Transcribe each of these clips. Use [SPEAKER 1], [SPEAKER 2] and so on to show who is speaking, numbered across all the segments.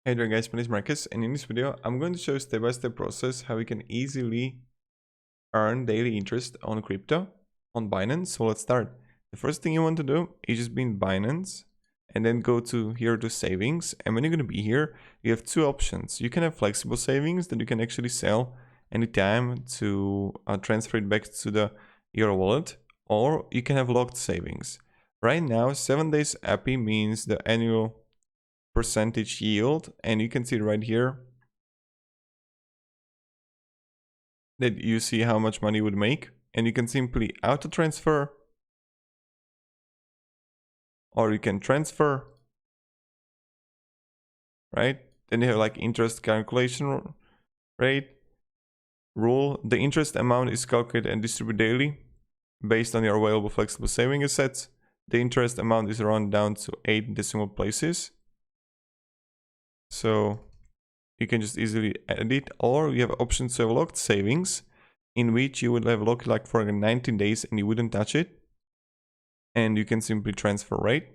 [SPEAKER 1] Hey there guys, my name is Marcus, and in this video I'm going to show you step-by-step process how we can easily earn daily interest on crypto on Binance. So let's start. The first thing you want to do is just be in Binance and then go to here to savings. And when you're going to be here, you have two options. You can have flexible savings that you can actually sell anytime to transfer it back to your wallet, or you can have locked savings. Right now, 7 days API means the annual percentage yield, and you can see right here that you see how much money you would make, and you can simply auto transfer, or you can transfer, right? Then you have like interest calculation rate rule. The interest amount is calculated and distributed daily based on your available flexible saving assets. The interest amount is rounded down to 8 decimal places, so you can just easily add it. Or you have options to have locked savings, in which you would have locked like for 19 days and you wouldn't touch it, and you can simply transfer, right?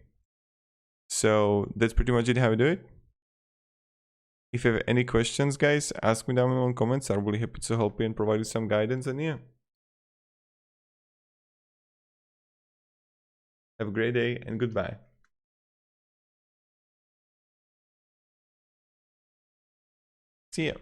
[SPEAKER 1] So that's pretty much it how you do it. If you have any questions, guys, ask me down in the comments. I'm really happy to help you and provide you some guidance. And yeah, have a great day and goodbye. See ya.